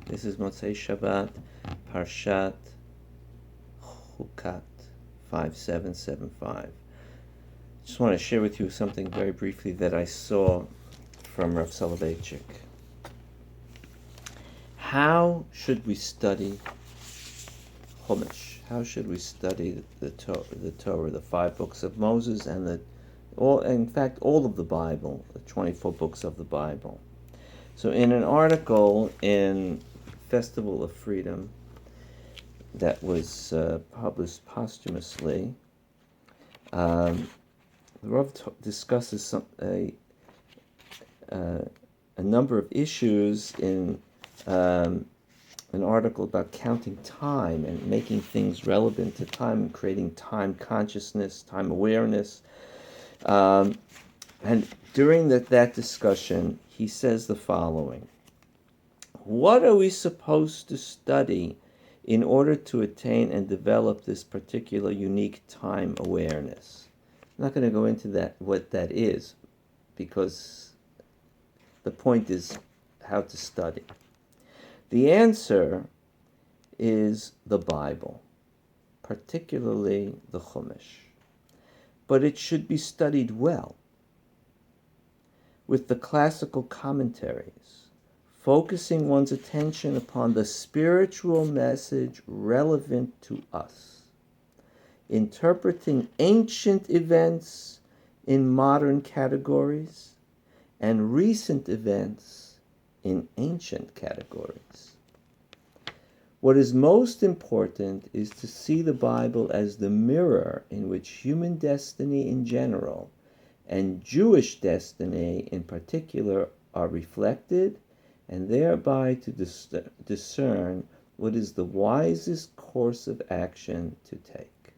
This is Motzei Shabbat, Parshat Chukat 5775. Just want to share with you something very briefly that I saw from Rav Soloveitchik. How should we study Chumash? How should we study the Torah, the 5 books of Moses, and all of the Bible, the 24 books of the Bible? So in an article in Festival of Freedom that was published posthumously, the Rav discusses a number of issues in an article about counting time and making things relevant to time and creating time consciousness, time awareness. And during that discussion, he says the following: what are we supposed to study in order to attain and develop this particular unique time awareness? I'm not going to go into what that is, because the point is how to study. The answer is the Bible, particularly the Chumash. But it should be studied well, with the classical commentaries, focusing one's attention upon the spiritual message relevant to us, interpreting ancient events in modern categories and recent events in ancient categories. What is most important is to see the Bible as the mirror in which human destiny in general and Jewish destiny in particular are reflected, and thereby to discern what is the wisest course of action to take.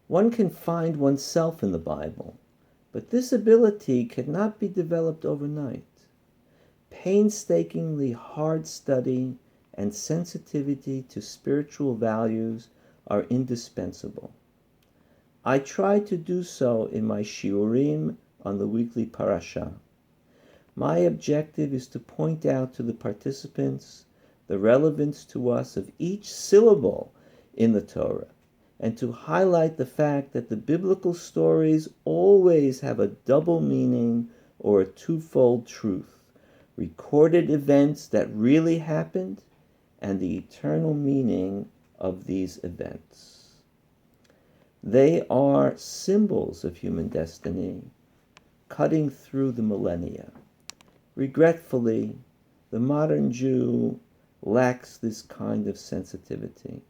One can find oneself in the Bible, but this ability cannot be developed overnight. Painstakingly hard study and sensitivity to spiritual values are indispensable. I try to do so in my shiurim on the weekly parasha. My objective is to point out to the participants the relevance to us of each syllable in the Torah, and to highlight the fact that the biblical stories always have a double meaning or a twofold truth: recorded events that really happened and the eternal meaning of these events. They are symbols of human destiny, cutting through the millennia. Regretfully, the modern Jew lacks this kind of sensitivity.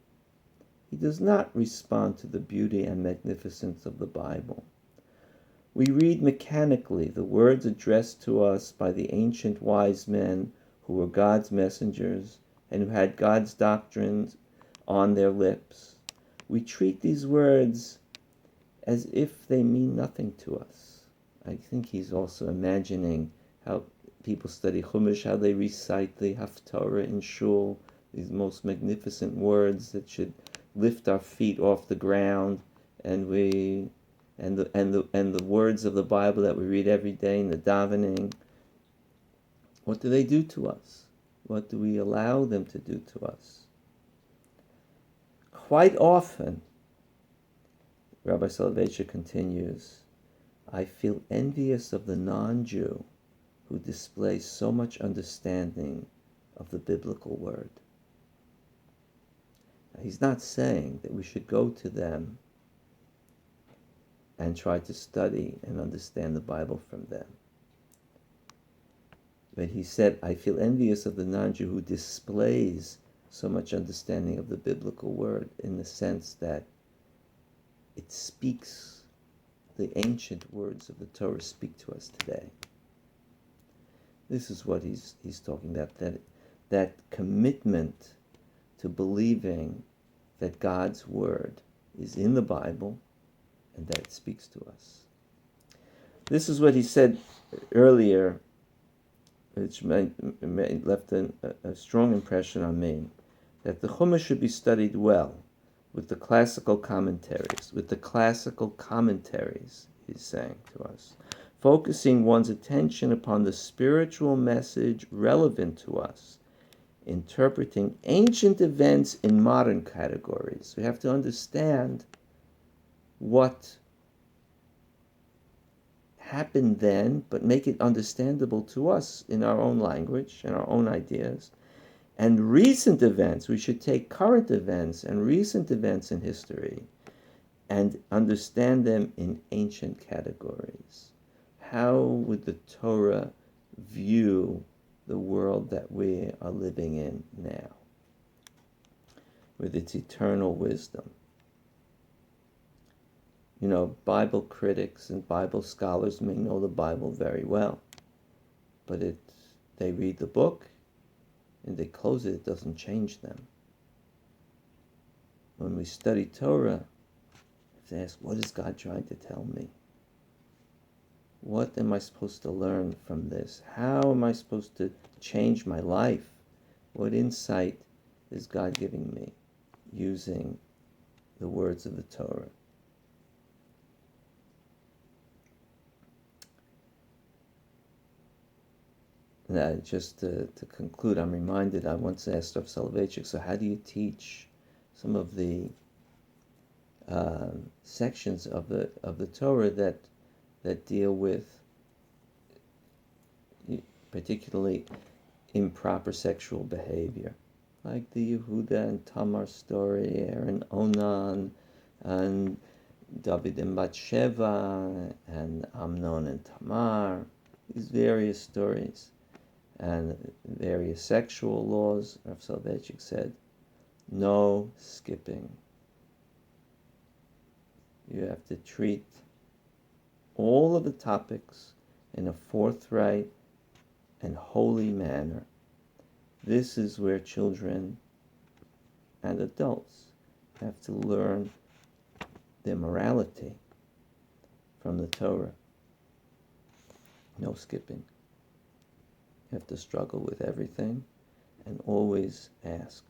He does not respond to the beauty and magnificence of the Bible. We read mechanically the words addressed to us by the ancient wise men who were God's messengers and who had God's doctrines on their lips. We treat these words as if they mean nothing to us. I think he's also imagining how people study Chumash, how they recite the HowTo in shul, these most magnificent words that should lift our feet off the ground, and the words of the Bible that we read every day in the davening. What do they do to us? What do we allow them to do to us? Quite often, Rabbi Soloveitchik continues, I feel envious of the non-Jew who displays so much understanding of the biblical word. Now, he's not saying that we should go to them and try to study and understand the Bible from them. But he said, I feel envious of the non-Jew who displays so much understanding of the biblical word, in the sense that it speaks, the ancient words of the Torah speak to us today. This is what he's talking about, that commitment to believing that God's word is in the Bible and that it speaks to us. This is what he said earlier, which left a strong impression on me, that the Chumash should be studied well, with the classical commentaries, he's saying to us, focusing one's attention upon the spiritual message relevant to us, interpreting ancient events in modern categories. We have to understand what happened then, but make it understandable to us in our own language and our own ideas. And recent events, we should take current events and recent events in history and understand them in ancient categories. How would the Torah view the world that we are living in now, with its eternal wisdom? You know, Bible critics and Bible scholars may know the Bible very well, but they read the book and they close it, it doesn't change them. When we study Torah, we have to ask, what is God trying to tell me? What am I supposed to learn from this? How am I supposed to change my life? What insight is God giving me using the words of the Torah? Just to conclude, I'm reminded, I once asked of Soloveitchik, so how do you teach some of the sections of the Torah that deal with particularly improper sexual behavior, like the Yehuda and Tamar story, Aaron Onan, and David and Bathsheba, and Amnon and Tamar, these various stories, and various sexual laws. Rav Soloveitchik said, no skipping. You have to treat all of the topics in a forthright and holy manner. This is where children and adults have to learn their morality from the Torah. No skipping. You have to struggle with everything and always ask,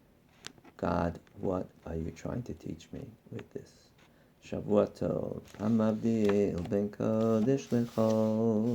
God, what are you trying to teach me with this? Shavua Tov. Hamavdil ben kodesh lechol.